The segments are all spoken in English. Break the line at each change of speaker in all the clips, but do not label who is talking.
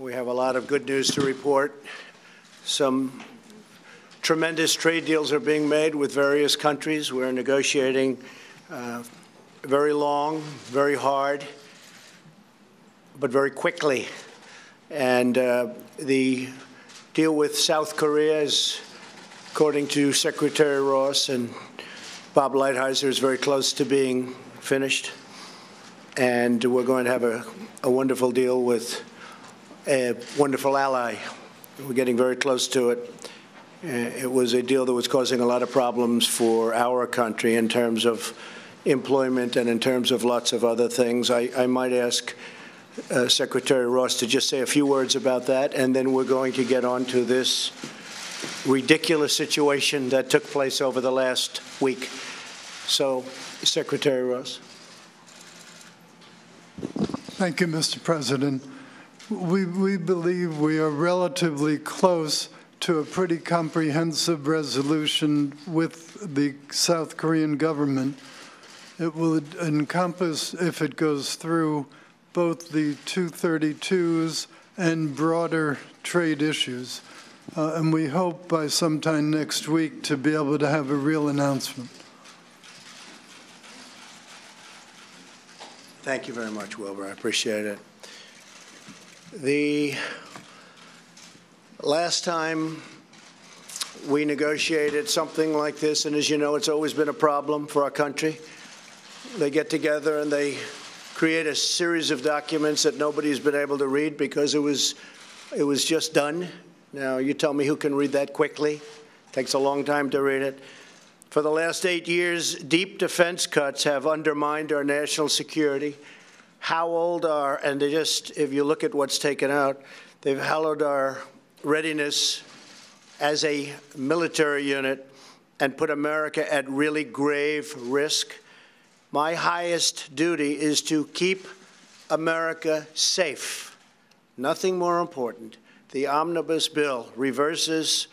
We have a lot of good news to report. Some tremendous trade deals are being made with various countries. We're negotiating very long, very hard, but very quickly. And the deal with South Korea is, according to Secretary Ross and Bob Lighthizer, is very close to being finished. And we're going to have a wonderful deal with a wonderful ally. We're getting very close to it. It was a deal that was causing a lot of problems for our country in terms of employment and in terms of lots of other things. I might ask Secretary Ross to just say a few words about that, and then we're going to get on to this ridiculous situation that took place over the last week. So, Secretary Ross.
Thank you, Mr. President. We believe we are relatively close to a pretty comprehensive resolution with the South Korean government. It will encompass, if it goes through, both the 232s and broader trade issues. And we hope by sometime next week to be able to have a real announcement.
Thank you very much, Wilbur. I appreciate it. The last time we negotiated something like this, and as you know, it's always been a problem for our country, they get together and they create a series of documents that nobody's been able to read because it was just done. Now, you tell me who can read that quickly. It takes a long time to read it. For the last 8 years, deep defense cuts have undermined our national security. Howled our, and they just, if you look at what's taken out, they've hallowed our readiness as a military unit and put America at really grave risk. My highest duty is to keep America safe. Nothing more important. The Omnibus bill reverses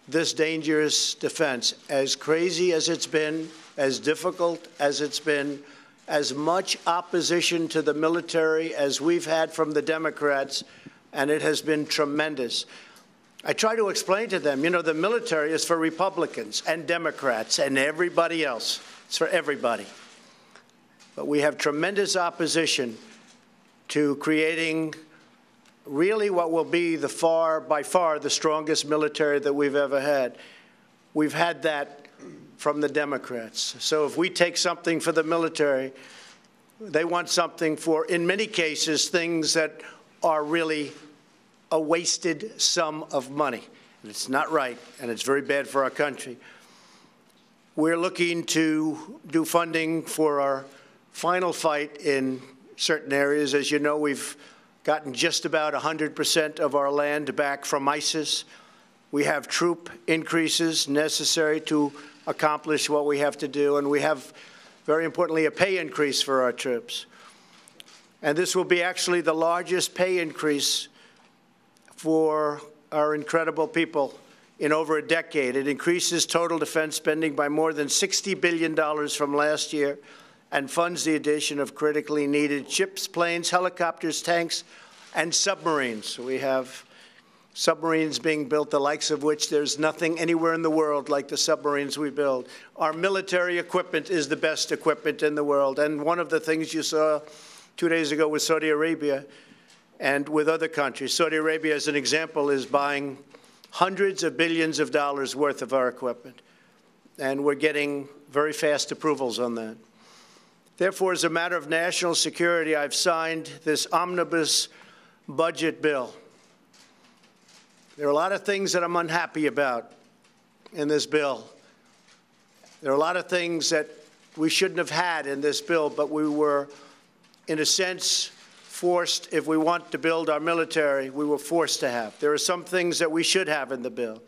this dangerous defense. As crazy as it's been, as difficult as it's been, as much opposition to the military as we've had from the Democrats, and it has been tremendous. I try to explain to them, you know, the military is for Republicans and Democrats and everybody else. It's for everybody. But we have tremendous opposition to creating really what will be by far the strongest military that we've ever had. We've had that from the Democrats. So if we take something for the military, they want something for, in many cases, things that are really a wasted sum of money. And it's not right, and it's very bad for our country. We're looking to do funding for our final fight in certain areas. As you know, we've gotten just about 100% of our land back from ISIS. We have troop increases necessary to accomplish what we have to do, and we have, very importantly, a pay increase for our troops. And this will be actually the largest pay increase for our incredible people in over a decade. It increases total defense spending by more than $60 billion from last year and funds the addition of critically needed ships, planes, helicopters, tanks, and submarines. We have submarines being built, the likes of which there's nothing anywhere in the world like the submarines we build. Our military equipment is the best equipment in the world. And one of the things you saw 2 days ago with Saudi Arabia and with other countries, Saudi Arabia, as an example, is buying hundreds of billions of dollars worth of our equipment. And we're getting very fast approvals on that. Therefore, as a matter of national security, I've signed this omnibus budget bill. There are a lot of things that I'm unhappy about in this bill. There are a lot of things that we shouldn't have had in this bill, but we were, in a sense, forced, if we want to build our military, we were forced to have. There are some things that we should have in the bill.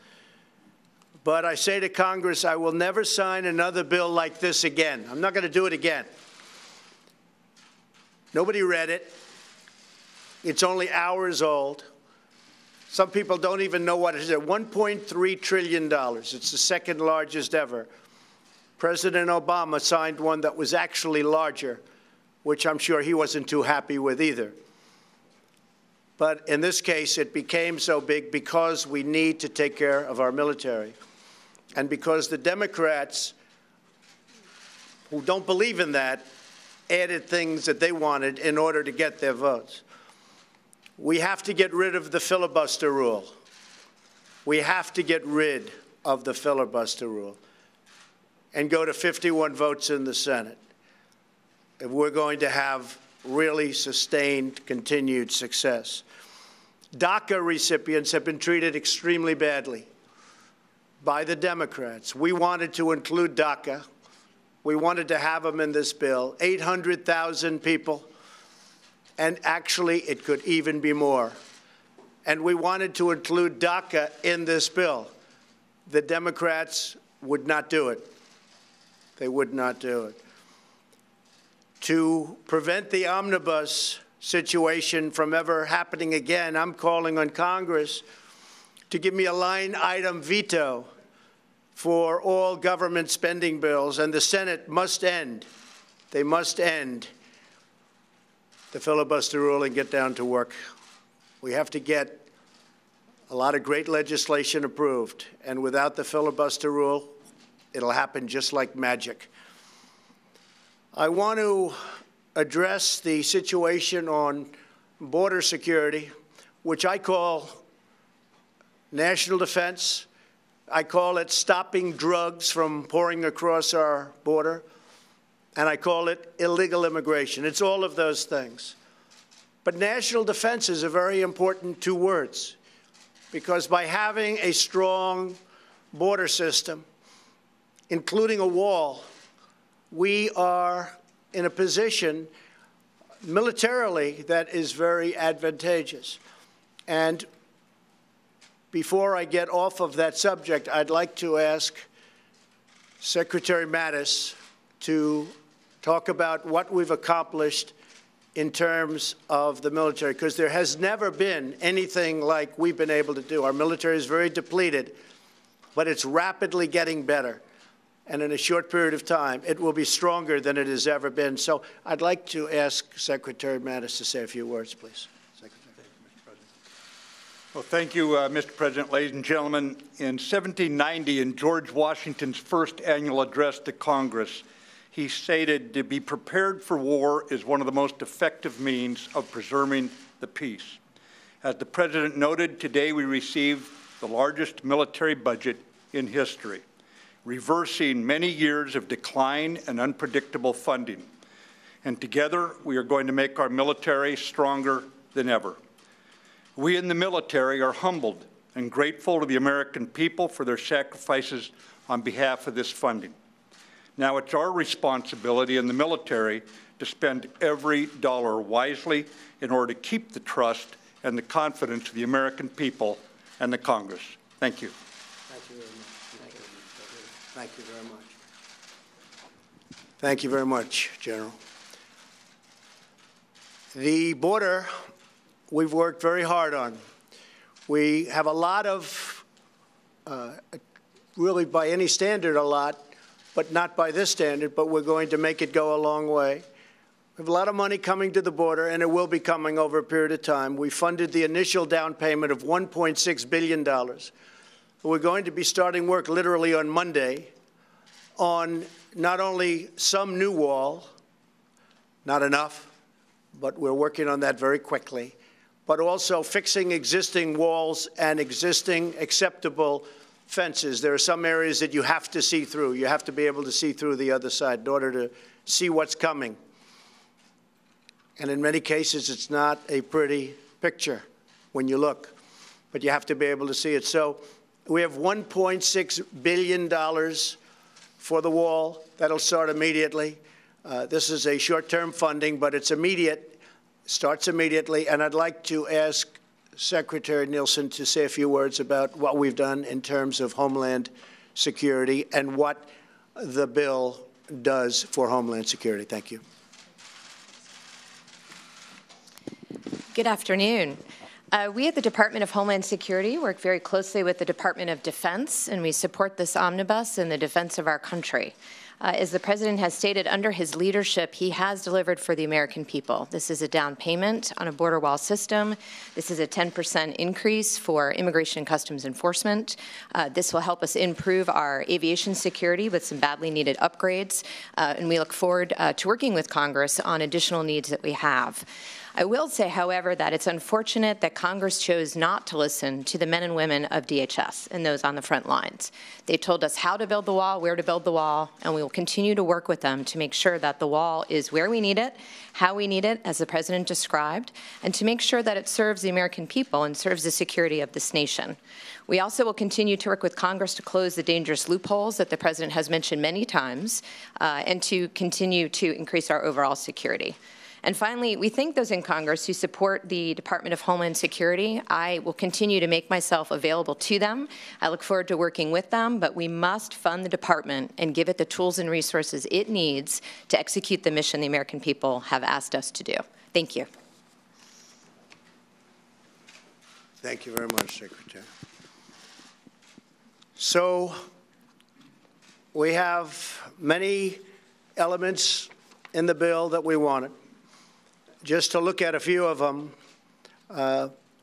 But I say to Congress, I will never sign another bill like this again. I'm not going to do it again. Nobody read it. It's only hours old. Some people don't even know what it is. $1.3 trillion. It's the second largest ever. President Obama signed one that was actually larger, which I'm sure he wasn't too happy with either. But in this case, it became so big because we need to take care of our military. And because the Democrats, who don't believe in that, added things that they wanted in order to get their votes. We have to get rid of the filibuster rule. We have to get rid of the filibuster rule and go to 51 votes in the Senate if we're going to have really sustained, continued success. DACA recipients have been treated extremely badly by the Democrats. We wanted to include DACA. We wanted to have them in this bill, 800,000 people, and actually it could even be more. And we wanted to include DACA in this bill. The Democrats would not do it. They would not do it. To prevent the Omnibus situation from ever happening again, I'm calling on Congress to give me a line item veto for all government spending bills, and the Senate must end. They must end the filibuster rule and get down to work. We have to get a lot of great legislation approved, and without the filibuster rule, it'll happen just like magic. I want to address the situation on border security, which I call national defense. I call it stopping drugs from pouring across our border, and I call it illegal immigration. It's all of those things. But national defense is a very important two words, because by having a strong border system, including a wall, we are in a position militarily that is very advantageous. And before I get off of that subject, I'd like to ask Secretary Mattis to talk about what we've accomplished in terms of the military, because there has never been anything like we've been able to do. Our military is very depleted, but it's rapidly getting better. And in a short period of time, it will be stronger than it has ever been. So I'd like to ask Secretary Mattis to say a few words, please.
Well, thank you, Mr. President. Ladies and gentlemen, in 1790, in George Washington's first annual address to Congress, he stated, "To be prepared for war is one of the most effective means of preserving the peace." As the President noted, today we receive the largest military budget in history, reversing many years of decline and unpredictable funding. And together, we are going to make our military stronger than ever. We in the military are humbled and grateful to the American people for their sacrifices on behalf of this funding. Now it's our responsibility in the military to spend every dollar wisely in order to keep the trust and the confidence of the American people and the Congress. Thank you.
Thank you very much. Thank you very much. Thank you very much, General. The border we've worked very hard on. We have a lot of, really by any standard a lot, but not by this standard, but we're going to make it go a long way. We have a lot of money coming to the border, and it will be coming over a period of time. We funded the initial down payment of $1.6 billion. We're going to be starting work literally on Monday on not only some new wall, not enough, but we're working on that very quickly, but also fixing existing walls and existing acceptable fences. There are some areas that you have to see through. You have to be able to see through the other side in order to see what's coming. And in many cases, it's not a pretty picture when you look, but you have to be able to see it. So we have $1.6 billion for the wall. That'll start immediately. This is a short-term funding, but it's immediate. Starts immediately, and I'd like to ask Secretary Nielsen to say a few words about what we've done in terms of Homeland Security and what the bill does for Homeland Security. Thank you.
Good afternoon. We at the Department of Homeland Security work very closely with the Department of Defense, and we support this omnibus in the defense of our country. As the President has stated, under his leadership, he has delivered for the American people. This is a down payment on a border wall system. This is a 10% increase for Immigration and Customs Enforcement. This will help us improve our aviation security with some badly needed upgrades, and we look forward to working with Congress on additional needs that we have. I will say, however, that it's unfortunate that Congress chose not to listen to the men and women of DHS and those on the front lines. They told us how to build the wall, where to build the wall, and we will continue to work with them to make sure that the wall is where we need it, how we need it, as the President described, and to make sure that it serves the American people and serves the security of this nation. We also will continue to work with Congress to close the dangerous loopholes that the President has mentioned many times, and to continue to increase our overall security. And finally, we thank those in Congress who support the Department of Homeland Security. I will continue to make myself available to them. I look forward to working with them, but we must fund the department and give it the tools and resources it needs to execute the mission the American people have asked us to do. Thank you.
Thank you very much, Secretary. So we have many elements in the bill that we wanted. Just to look at a few of them,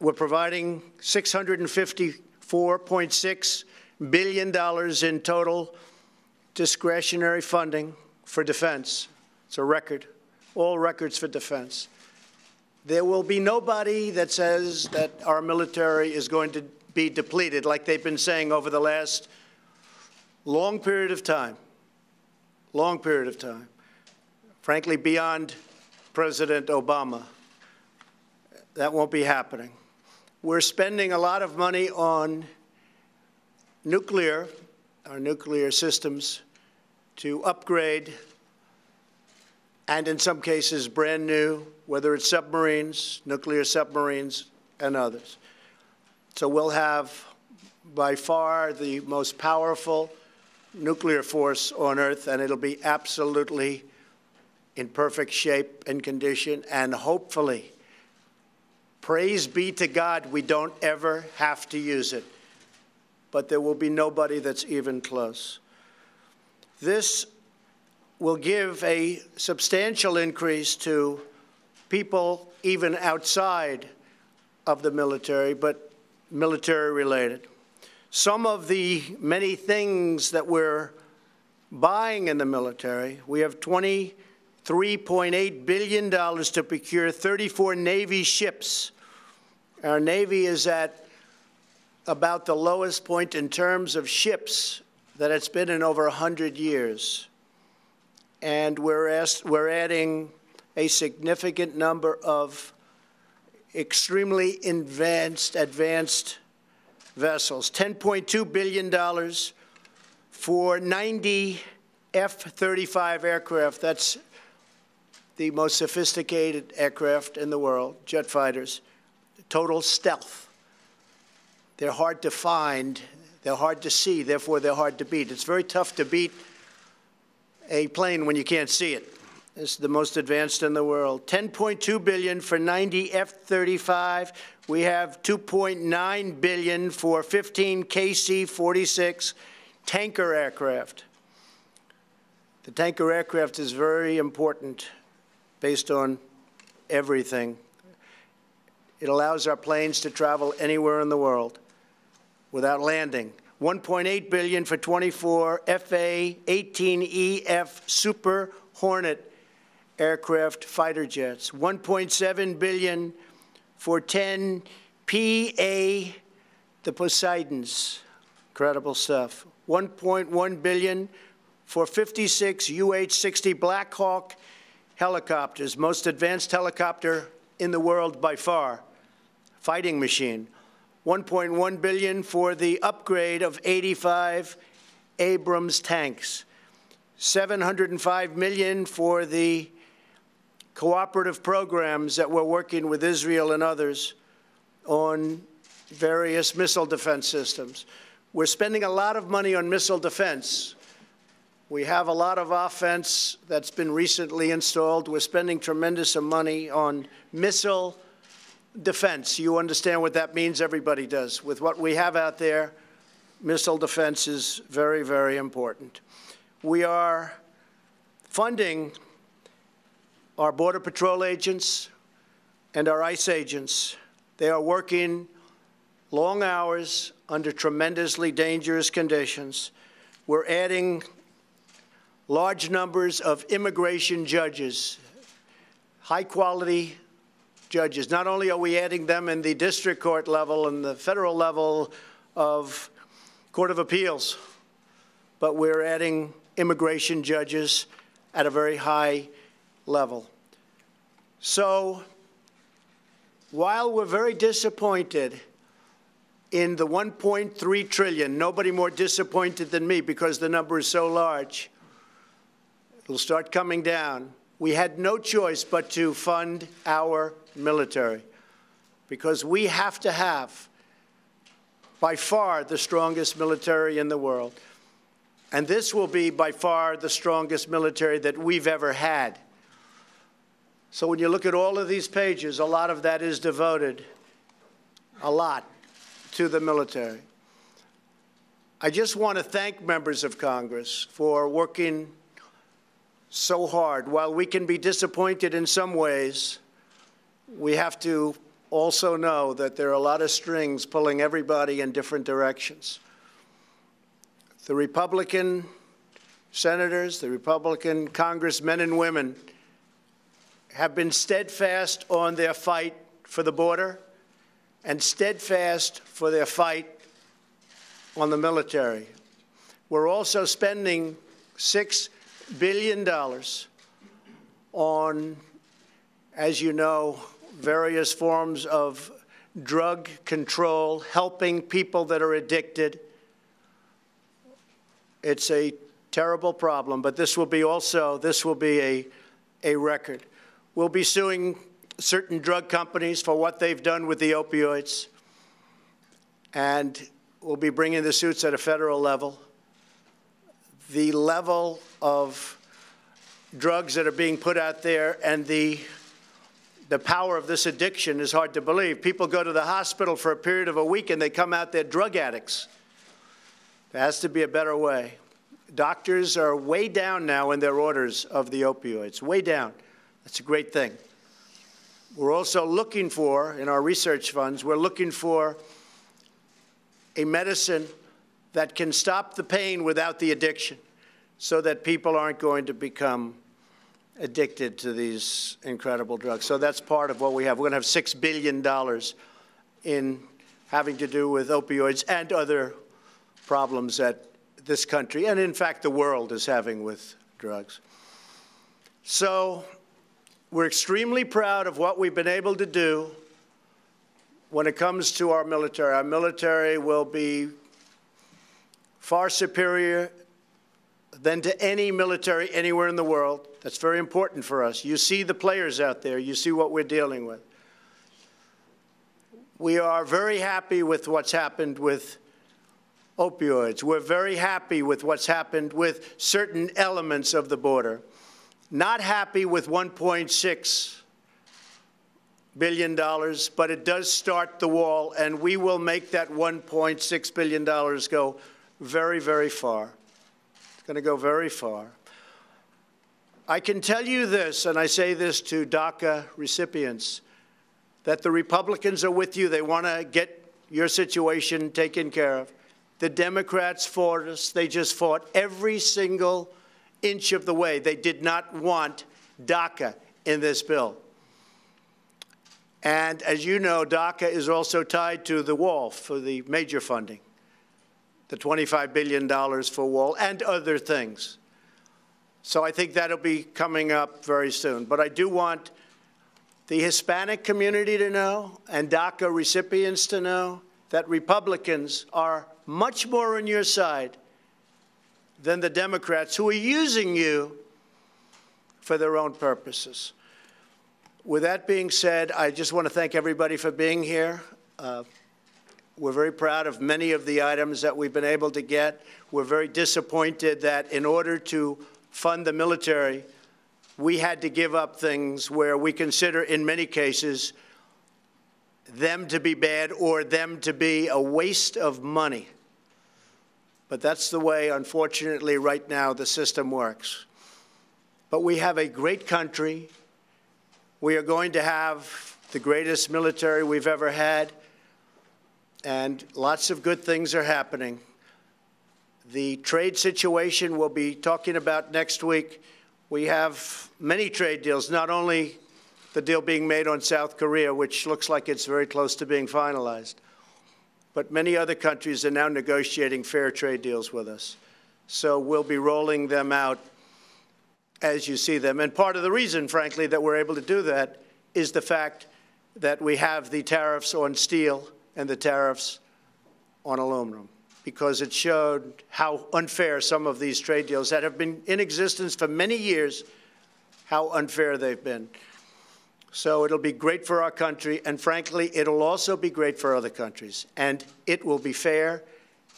we're providing $654.6 billion in total discretionary funding for defense. It's a record, all records for defense. There will be nobody that says that our military is going to be depleted like they've been saying over the last long period of time, frankly, beyond President Obama. That won't be happening. We're spending a lot of money on nuclear, our nuclear systems, to upgrade, and in some cases brand new, whether it's submarines, nuclear submarines, and others. So we'll have by far the most powerful nuclear force on Earth, and it'll be absolutely in perfect shape and condition, and hopefully, praise be to God, we don't ever have to use it. But there will be nobody that's even close. This will give a substantial increase to people even outside of the military, but military-related. Some of the many things that we're buying in the military, we have $23.8 billion to procure 34 Navy ships. Our Navy is at about the lowest point in terms of ships that it's been in over 100 years. And we're adding a significant number of extremely advanced vessels. $10.2 billion for 90 F-35 aircraft. That's the most sophisticated aircraft in the world, jet fighters, total stealth. They're hard to find, they're hard to see, therefore they're hard to beat. It's very tough to beat a plane when you can't see it. It's the most advanced in the world. $10.2 billion for 90 F-35. We have $2.9 billion for 15 KC-46 tanker aircraft. The tanker aircraft is very important based on everything. It allows our planes to travel anywhere in the world without landing. $1.8 billion for 24 FA-18EF Super Hornet aircraft fighter jets. $1.7 billion for 10 PA, the Poseidons. Incredible stuff. $1.1 billion for 56 UH-60 Black Hawk helicopters, most advanced helicopter in the world by far, fighting machine. $1.1 billion for the upgrade of 85 Abrams tanks. $705 million for the cooperative programs that we're working with Israel and others on various missile defense systems. We're spending a lot of money on missile defense. We have a lot of offense that's been recently installed. We're spending tremendous money on missile defense. You understand what that means? Everybody does. With what we have out there, missile defense is very, very important. We are funding our Border Patrol agents and our ICE agents. They are working long hours under tremendously dangerous conditions. We're adding large numbers of immigration judges, high-quality judges. Not only are we adding them in the district court level and the federal level of Court of Appeals, but we're adding immigration judges at a very high level. So while we're very disappointed in the $1.3 trillion, nobody more disappointed than me because the number is so large, it'll start coming down. We had no choice but to fund our military because we have to have by far the strongest military in the world. And this will be by far the strongest military that we've ever had. So when you look at all of these pages, a lot of that is devoted, a lot, to the military. I just want to thank members of Congress for working so hard. While we can be disappointed in some ways, we have to also know that there are a lot of strings pulling everybody in different directions. The Republican senators, the Republican congressmen and women have been steadfast on their fight for the border and steadfast for their fight on the military. We're also spending $6 billion on, as you know, various forms of drug control, helping people that are addicted. It's a terrible problem, but this will be a record. We'll be suing certain drug companies for what they've done with the opioids, and we'll be bringing the suits at a federal level. The level of drugs that are being put out there and the power of this addiction is hard to believe. People go to the hospital for a period of a week and they come out, they're drug addicts. There has to be a better way. Doctors are way down now in their orders of the opioids, way down. That's a great thing. We're also looking for, in our research funds, we're looking for a medicine that can stop the pain without the addiction so that people aren't going to become addicted to these incredible drugs. So that's part of what we have. We're going to have $6 billion in having to do with opioids and other problems that this country, and in fact the world, is having with drugs. So we're extremely proud of what we've been able to do when it comes to our military. Our military will be far superior than to any military anywhere in the world. That's very important for us. You see the players out there. You see what we're dealing with. We are very happy with what's happened with opioids. We're very happy with what's happened with certain elements of the border. Not happy with $1.6 billion, but it does start the wall, and we will make that $1.6 billion go very, very far. It's going to go very far. I can tell you this, and I say this to DACA recipients, that the Republicans are with you. They want to get your situation taken care of. The Democrats fought us. They just fought every single inch of the way. They did not want DACA in this bill. And as you know, DACA is also tied to the wall for the major funding, the $25 billion for wall and other things. So I think that'll be coming up very soon. But I do want the Hispanic community to know and DACA recipients to know that Republicans are much more on your side than the Democrats, who are using you for their own purposes. With that being said, I just want to thank everybody for being here. We're very proud of many of the items that we've been able to get. We're very disappointed that in order to fund the military, we had to give up things where we consider, in many cases, them to be bad or them to be a waste of money. But that's the way, unfortunately, right now the system works. But we have a great country. We are going to have the greatest military we've ever had, and lots of good things are happening. The trade situation we'll be talking about next week. We have many trade deals, not only the deal being made on South Korea, which looks like it's very close to being finalized, but many other countries are now negotiating fair trade deals with us. So we'll be rolling them out as you see them. And part of the reason, frankly, that we're able to do that is the fact that we have the tariffs on steel and the tariffs on aluminum, because it showed how unfair some of these trade deals that have been in existence for many years, how unfair they've been. So it'll be great for our country, and frankly, it'll also be great for other countries. And it will be fair,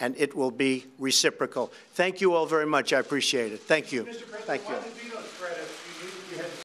and it will be reciprocal. Thank you all very much. I appreciate it. Thank you.
Mr. President,
thank you.
Why the veto threat